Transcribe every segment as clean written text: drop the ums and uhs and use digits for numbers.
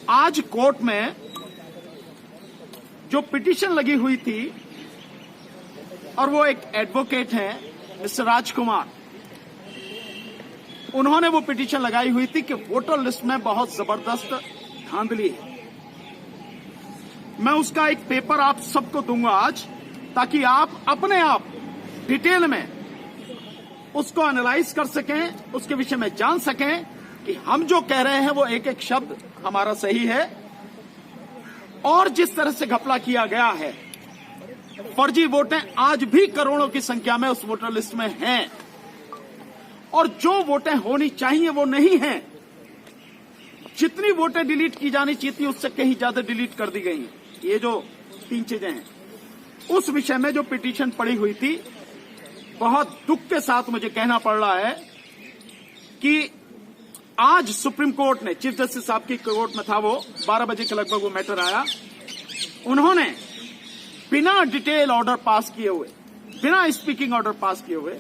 आज कोर्ट में जो पिटीशन लगी हुई थी और वो एक एडवोकेट हैं मिस्टर राजकुमार, उन्होंने वो पिटीशन लगाई हुई थी कि वोटर लिस्ट में बहुत जबरदस्त धांधली है। मैं उसका एक पेपर आप सबको दूंगा आज, ताकि आप अपने आप डिटेल में उसको एनालाइज कर सकें, उसके विषय में जान सकें कि हम जो कह रहे हैं वो एक एक शब्द हमारा सही है। और जिस तरह से घपला किया गया है, फर्जी वोटें आज भी करोड़ों की संख्या में उस वोटर लिस्ट में हैं, और जो वोटें होनी चाहिए वो नहीं हैं। जितनी वोटें डिलीट की जानी चाहिए थी उससे कहीं ज्यादा डिलीट कर दी गई हैं। ये जो 3 चीजें हैं, उस विषय में जो पिटीशन पड़ी हुई थी, बहुत दुख के साथ मुझे कहना पड़ रहा है कि आज सुप्रीम कोर्ट ने, चीफ जस्टिस साहब की कोर्ट में था, वो 12 बजे के लगभग वो मैटर आया, उन्होंने बिना डिटेल ऑर्डर पास किए हुए, बिना स्पीकिंग ऑर्डर पास किए हुए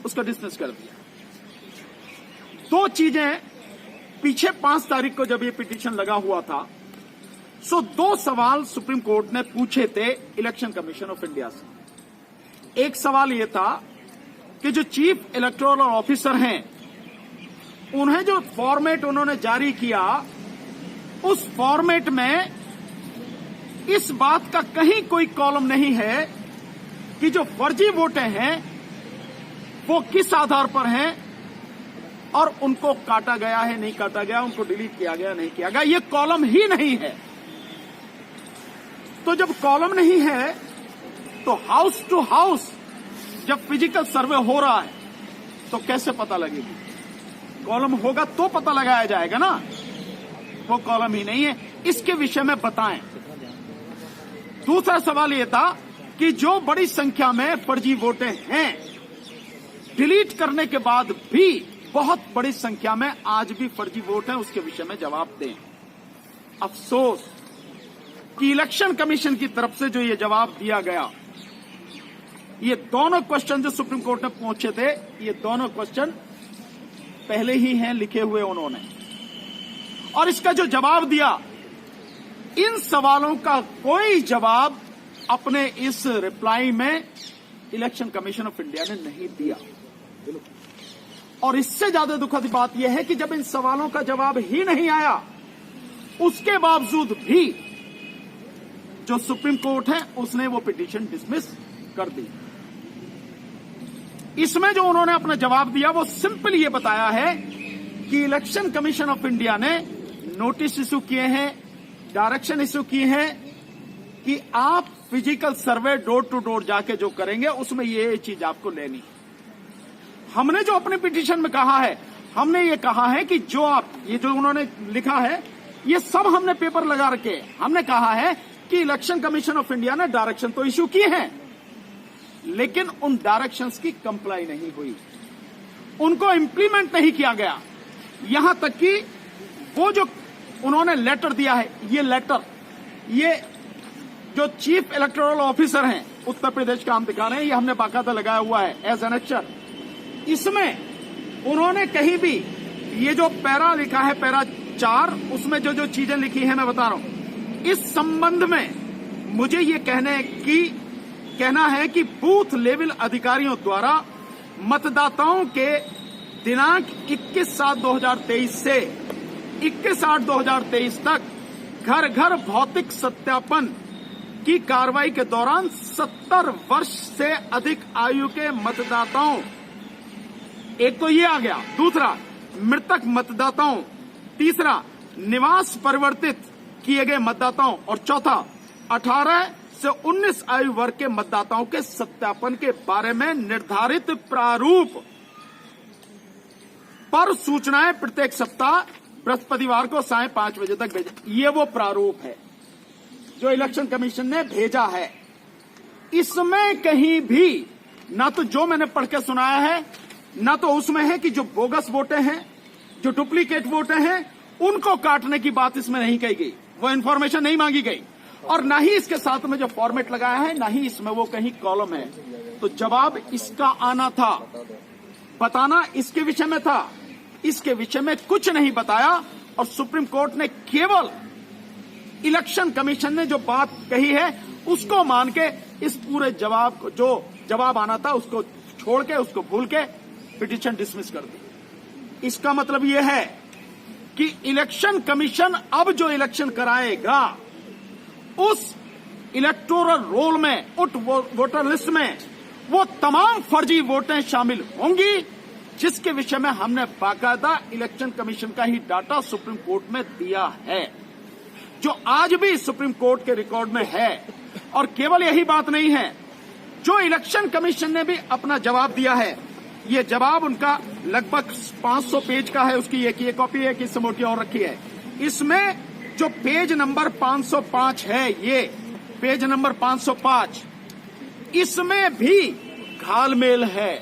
उसको डिसमिस कर दिया। 2 चीजें पीछे 5 तारीख को जब ये पिटीशन लगा हुआ था, 2 सवाल सुप्रीम कोर्ट ने पूछे थे इलेक्शन कमीशन ऑफ इंडिया से। एक सवाल ये था कि जो चीफ इलेक्टोरल ऑफिसर हैं, उन्हें जो फॉर्मेट उन्होंने जारी किया, उस फॉर्मेट में इस बात का कहीं कोई कॉलम नहीं है कि जो फर्जी वोटें हैं वो किस आधार पर हैं और उनको काटा गया है, नहीं काटा गया, उनको डिलीट किया गया, नहीं किया गया। ये कॉलम ही नहीं है। तो जब कॉलम नहीं है तो हाउस टू हाउस जब फिजिकल सर्वे हो रहा है तो कैसे पता लगेगी? कॉलम होगा तो पता लगाया जाएगा ना। वो कॉलम ही नहीं है, इसके विषय में बताएं। दूसरा सवाल यह था कि जो बड़ी संख्या में फर्जी वोटें हैं, डिलीट करने के बाद भी बहुत बड़ी संख्या में आज भी फर्जी वोट हैं, उसके विषय में जवाब दें। अफसोस कि इलेक्शन कमीशन की तरफ से जो ये जवाब दिया गया, ये दोनों क्वेश्चन जो सुप्रीम कोर्ट में पहुंचे थे, ये दोनों क्वेश्चन पहले ही हैं लिखे हुए उन्होंने, और इसका जो जवाब दिया, इन सवालों का कोई जवाब अपने इस रिप्लाई में इलेक्शन कमीशन ऑफ इंडिया ने नहीं दिया। और इससे ज्यादा दुखद बात यह है कि जब इन सवालों का जवाब ही नहीं आया, उसके बावजूद भी जो सुप्रीम कोर्ट है उसने वो पिटीशन डिसमिस कर दी। इसमें जो उन्होंने अपना जवाब दिया वो सिंपल ये बताया है कि इलेक्शन कमीशन ऑफ इंडिया ने नोटिस इश्यू किए हैं, डायरेक्शन इश्यू की है कि आप physical survey door to door जाके जो करेंगे उसमें ये चीज आपको लेनी है। हमने जो अपने पिटीशन में कहा है, हमने ये कहा है कि जो आप, ये जो उन्होंने लिखा है, ये सब हमने पेपर लगा रखे। हमने कहा है कि इलेक्शन कमीशन ऑफ इंडिया ने डायरेक्शन तो इश्यू किए हैं, लेकिन उन डायरेक्शंस की कंप्लाई नहीं हुई, उनको इंप्लीमेंट नहीं किया गया। यहां तक कि वो जो उन्होंने लेटर दिया है, ये लेटर, ये जो चीफ इलेक्टोरल ऑफिसर हैं उत्तर प्रदेश का, हम दिखा रहे हैं, ये हमने बाकायदा लगाया हुआ है एज एनेक्चर। इसमें उन्होंने कहीं भी ये जो पैरा लिखा है, पैरा 4, उसमें जो जो चीजें लिखी हैं मैं बता रहा हूं। इस संबंध में मुझे ये कहना है कि बूथ लेवल अधिकारियों द्वारा मतदाताओं के दिनांक 21/7/2023 से 21/8/2023 तक घर घर भौतिक सत्यापन की कार्रवाई के दौरान 70 वर्ष से अधिक आयु के मतदाताओं, एक तो ये आ गया, दूसरा मृतक मतदाताओं, तीसरा निवास परिवर्तित किए गए मतदाताओं, और चौथा 18 से 19 आयु वर्ग के मतदाताओं के सत्यापन के बारे में निर्धारित प्रारूप पर सूचनाएं प्रत्येक सप्ताह बृहस्पतिवार को सायं 5 बजे तक भेजें। ये वो प्रारूप है जो इलेक्शन कमीशन ने भेजा है। इसमें कहीं भी ना तो जो मैंने पढ़ के सुनाया है, ना तो उसमें है कि जो बोगस वोटें हैं, जो डुप्लीकेट वोटें हैं, उनको काटने की बात इसमें नहीं कही गई, वो इन्फॉर्मेशन नहीं मांगी गई, और ना ही इसके साथ में जो फॉर्मेट लगाया है, ना ही इसमें वो कहीं कॉलम है। तो जवाब इसका आना था, बताना इसके विषय में था, इसके विषय में कुछ नहीं बताया, और सुप्रीम कोर्ट ने केवल इलेक्शन कमीशन ने जो बात कही है उसको मान के इस पूरे जवाब को, जो जवाब आना था उसको छोड़ के, उसको भूल के पिटीशन डिसमिस कर दी। इसका मतलब यह है कि इलेक्शन कमीशन अब जो इलेक्शन कराएगा उस इलेक्टोरल रोल में, उस वोटर लिस्ट में वो तमाम फर्जी वोटें शामिल होंगी जिसके विषय में हमने बाकायदा इलेक्शन कमीशन का ही डाटा सुप्रीम कोर्ट में दिया है, जो आज भी सुप्रीम कोर्ट के रिकॉर्ड में है। और केवल यही बात नहीं है, जो इलेक्शन कमीशन ने भी अपना जवाब दिया है, ये जवाब उनका लगभग 500 पेज का है, उसकी एक ये कॉपी है कि समोटी और रखी है। इसमें जो पेज नंबर 505 है, ये पेज नंबर 505, इसमें भी घालमेल है।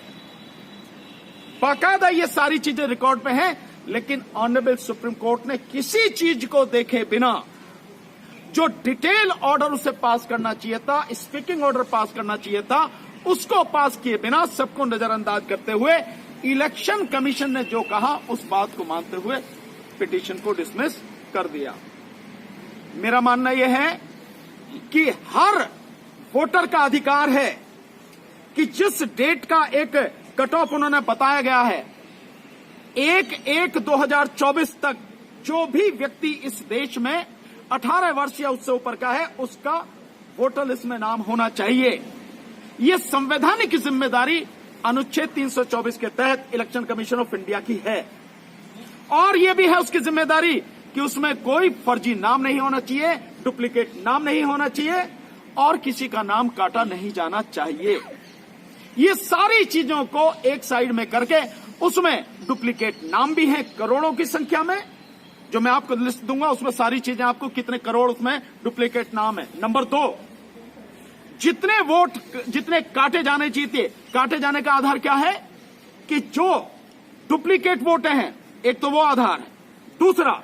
बाकायदा ये सारी चीजें रिकॉर्ड पे हैं, लेकिन ऑनरेबल सुप्रीम कोर्ट ने किसी चीज को देखे बिना जो डिटेल ऑर्डर उसे पास करना चाहिए था, स्पीकिंग ऑर्डर पास करना चाहिए था, उसको पास किए बिना, सबको नजरअंदाज करते हुए इलेक्शन कमीशन ने जो कहा उस बात को मानते हुए पिटीशन को डिसमिस कर दिया। मेरा मानना यह है कि हर वोटर का अधिकार है कि जिस डेट का एक कट ऑफ उन्होंने बताया गया है, 1/1/2024 तक जो भी व्यक्ति इस देश में 18 वर्ष या उससे ऊपर का है उसका वोटर लिस्ट में नाम होना चाहिए। ये संवैधानिक जिम्मेदारी अनुच्छेद 324 के तहत इलेक्शन कमीशन ऑफ इंडिया की है। और ये भी है उसकी जिम्मेदारी कि उसमें कोई फर्जी नाम नहीं होना चाहिए, डुप्लीकेट नाम नहीं होना चाहिए और किसी का नाम काटा नहीं जाना चाहिए। ये सारी चीजों को एक साइड में करके उसमें डुप्लीकेट नाम भी हैं करोड़ों की संख्या में, जो मैं आपको लिस्ट दूंगा उसमें सारी चीजें आपको कितने करोड़ उसमें डुप्लीकेट नाम है। नंबर 2, जितने वोट जितने काटे जाने चाहिए थे, काटे जाने का आधार क्या है कि जो डुप्लीकेट वोट हैं, एक तो वो आधार है, दूसरा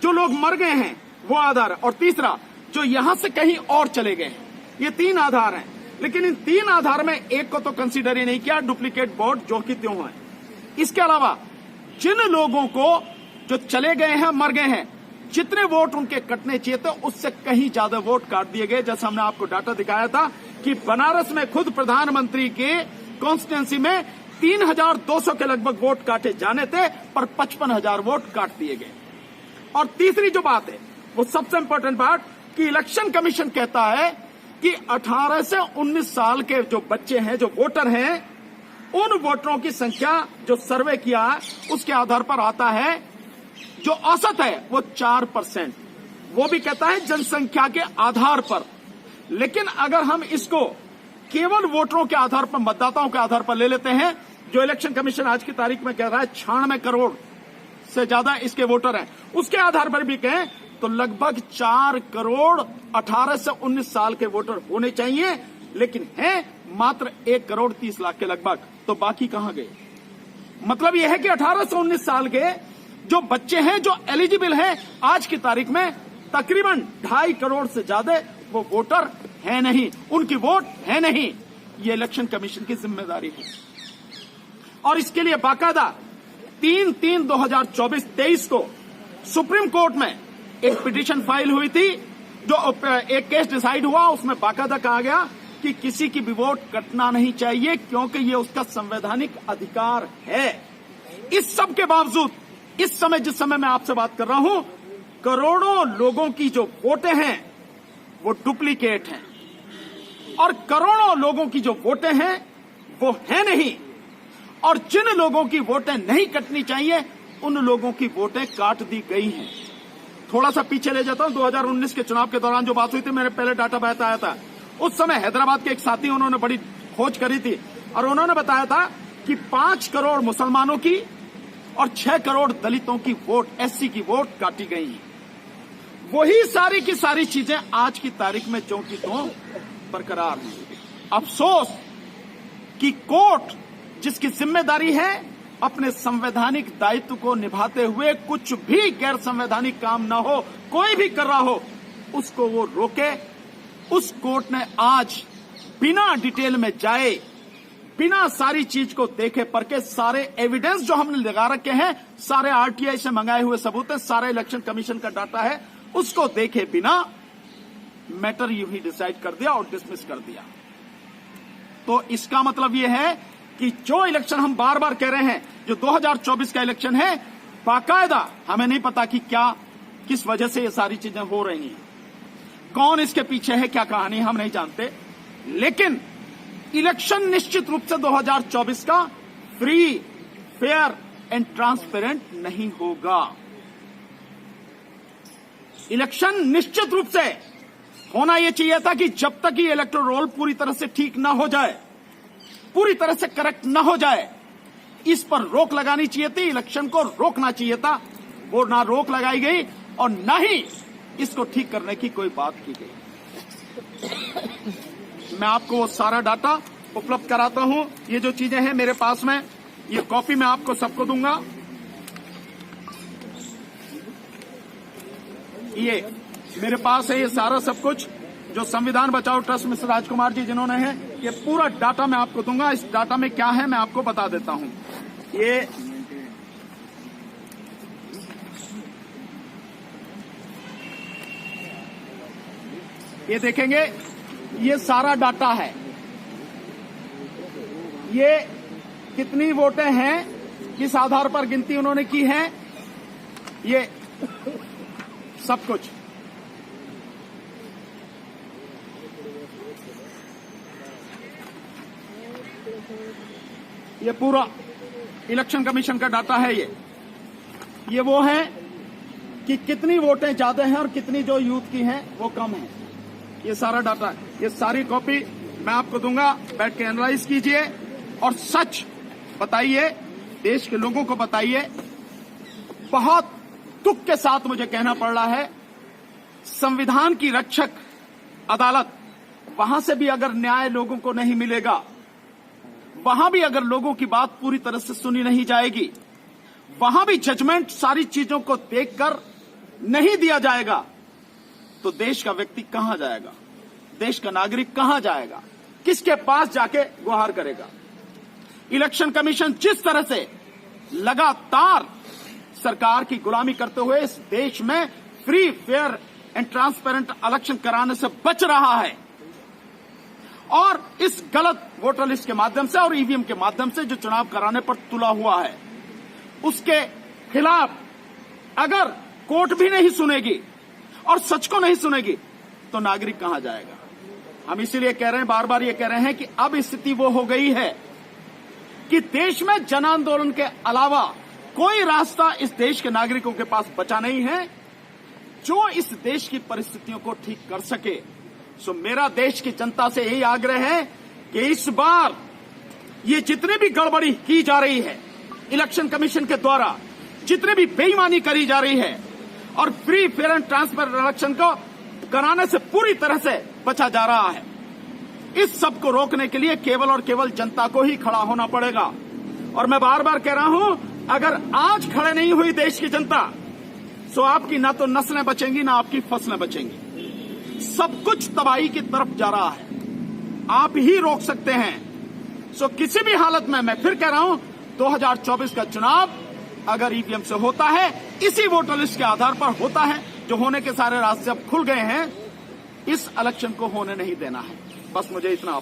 जो लोग मर गए हैं वो आधार है, और तीसरा जो यहां से कहीं और चले गए हैं। ये 3 आधार हैं, लेकिन इन 3 आधार में एक को तो कंसीडर ही नहीं किया, डुप्लीकेट वोट जो कि त्यों है। इसके अलावा जिन लोगों को जो चले गए हैं, मर गए हैं, जितने वोट उनके कटने चाहिए थे उससे कहीं ज्यादा वोट काट दिए गए। जैसा हमने आपको डाटा दिखाया था कि बनारस में खुद प्रधानमंत्री के कॉन्स्टिट्यूंसी में 3200 के लगभग वोट काटे जाने थे, पर 55,000 वोट काट दिए गए। और तीसरी जो बात है वो सबसे इंपॉर्टेंट बात कि इलेक्शन कमीशन कहता है कि 18 से 19 साल के जो बच्चे हैं, जो वोटर हैं, उन वोटरों की संख्या जो सर्वे किया है उसके आधार पर आता है, जो औसत है वो 4%। वो भी कहता है जनसंख्या के आधार पर। लेकिन अगर हम इसको केवल वोटरों के आधार पर, मतदाताओं के आधार पर ले लेते हैं, जो इलेक्शन कमीशन आज की तारीख में कह रहा है 96 करोड़ से ज्यादा इसके वोटर हैं, उसके आधार पर भी कहें तो लगभग 4 करोड़ 18 से 19 साल के वोटर होने चाहिए, लेकिन हैं मात्र 1 करोड़ 30 लाख के लगभग। तो बाकी कहां गए? मतलब यह है कि 18 से 19 साल के जो बच्चे हैं, जो एलिजिबल हैं, आज की तारीख में तकरीबन 2.5 करोड़ से ज्यादा वो वोटर है नहीं, उनकी वोट है नहीं। ये इलेक्शन कमीशन की जिम्मेदारी है। और इसके लिए बाकायदा 3/3/2024-23 को सुप्रीम कोर्ट में एक पिटीशन फाइल हुई थी, जो एक केस डिसाइड हुआ, उसमें बाकायदा कहा गया कि किसी की भी वोट कटना नहीं चाहिए क्योंकि ये उसका संवैधानिक अधिकार है। इस सब के बावजूद इस समय, जिस समय मैं आपसे बात कर रहा हूं, करोड़ों लोगों की जो वोटें हैं वो डुप्लीकेट हैं, और करोड़ों लोगों की जो वोटें हैं वो है नहीं, और जिन लोगों की वोटें नहीं कटनी चाहिए उन लोगों की वोटें काट दी गई हैं। थोड़ा सा पीछे ले जाता हूं, 2019 के चुनाव के दौरान जो बात हुई थी, मैंने पहले डाटा बताया था। उस समय हैदराबाद के एक साथी, उन्होंने बड़ी खोज करी थी और उन्होंने बताया था कि 5 करोड़ मुसलमानों की और 6 करोड़ दलितों की वोट, एससी की वोट काटी गई है। वही सारी की सारी चीजें आज की तारीख में ज्यों की त्यों बरकरार हैं। अफसोस कि कोर्ट, जिसकी जिम्मेदारी है अपने संवैधानिक दायित्व को निभाते हुए कुछ भी गैर संवैधानिक काम न हो, कोई भी कर रहा हो, उसको वो रोके। उस कोर्ट ने आज बिना डिटेल में जाए बिना सारी चीज को देखे परखे, सारे एविडेंस जो हमने लगा रखे हैं, सारे आरटीआई से मंगाए हुए सबूत हैं, सारे इलेक्शन कमीशन का डाटा है, उसको देखे बिना मैटर यूं ही डिसाइड कर दिया और डिसमिस कर दिया। तो इसका मतलब यह है कि जो इलेक्शन हम बार बार कह रहे हैं, जो 2024 का इलेक्शन है, बाकायदा हमें नहीं पता कि क्या किस वजह से ये सारी चीजें हो रही हैं, कौन इसके पीछे है, क्या कहानी हम नहीं जानते, लेकिन इलेक्शन निश्चित रूप से 2024 का फ्री, फेयर एंड ट्रांसपेरेंट नहीं होगा। इलेक्शन निश्चित रूप से होना यह चाहिए था कि जब तक ये इलेक्टोरल रोल पूरी तरह से ठीक ना हो जाए, पूरी तरह से करेक्ट ना हो जाए, इस पर रोक लगानी चाहिए थी, इलेक्शन को रोकना चाहिए था। वो ना रोक लगाई गई और ना ही इसको ठीक करने की कोई बात की गई। मैं आपको वो सारा डाटा उपलब्ध कराता हूं। ये जो चीजें हैं मेरे पास में, ये कॉपी मैं आपको सबको दूंगा। ये मेरे पास है, ये सारा सब कुछ जो संविधान बचाओ ट्रस्ट मिस्टर राजकुमार जी जिन्होंने है, ये पूरा डाटा मैं आपको दूंगा। इस डाटा में क्या है मैं आपको बता देता हूं। ये देखेंगे, ये सारा डाटा है, ये कितनी वोटें हैं, किस आधार पर गिनती उन्होंने की है, ये सब कुछ। ये पूरा इलेक्शन कमीशन का डाटा है। ये वो है कि कितनी वोटें ज्यादा हैं और कितनी जो यूथ की हैं वो कम है। ये सारा डाटा, ये सारी कॉपी मैं आपको दूंगा, बैठ के एनालाइज कीजिए और सच बताइए, देश के लोगों को बताइए। बहुत दुख के साथ मुझे कहना पड़ रहा है, संविधान की रक्षक अदालत, वहां से भी अगर न्याय लोगों को नहीं मिलेगा, वहां भी अगर लोगों की बात पूरी तरह से सुनी नहीं जाएगी, वहां भी जजमेंट सारी चीजों को देखकर नहीं दिया जाएगा, तो देश का व्यक्ति कहां जाएगा, देश का नागरिक कहां जाएगा, किसके पास जाके गुहार करेगा। इलेक्शन कमीशन जिस तरह से लगातार सरकार की गुलामी करते हुए इस देश में free, fair and transparent election कराने से बच रहा है और इस गलत वोटर लिस्ट के माध्यम से और ईवीएम के माध्यम से जो चुनाव कराने पर तुला हुआ है, उसके खिलाफ अगर कोर्ट भी नहीं सुनेगी और सच को नहीं सुनेगी, तो नागरिक कहां जाएगा। हम इसीलिए कह रहे हैं, बार बार ये कह रहे हैं कि अब स्थिति वो हो गई है कि देश में जन आंदोलन के अलावा कोई रास्ता इस देश के नागरिकों के पास बचा नहीं है जो इस देश की परिस्थितियों को ठीक कर सके। सो मेरा देश की जनता से यही आग्रह है कि इस बार ये जितनी भी गड़बड़ी की जा रही है इलेक्शन कमीशन के द्वारा, जितनी भी बेईमानी करी जा रही है और free, fair and transparent election को कराने से पूरी तरह से बचा जा रहा है, इस सब को रोकने के लिए केवल और केवल जनता को ही खड़ा होना पड़ेगा। और मैं बार बार कह रहा हूं, अगर आज खड़े नहीं हुई देश की जनता, तो आपकी ना तो नस्लें बचेंगी ना आपकी फसलें बचेंगी। सब कुछ तबाही की तरफ जा रहा है, आप ही रोक सकते हैं। सो किसी भी हालत में, मैं फिर कह रहा हूं, 2024 का चुनाव अगर ईवीएम से होता है, इसी वोटर लिस्ट के आधार पर होता है, जो होने के सारे रास्ते अब खुल गए हैं, इस इलेक्शन को होने नहीं देना है। बस मुझे इतना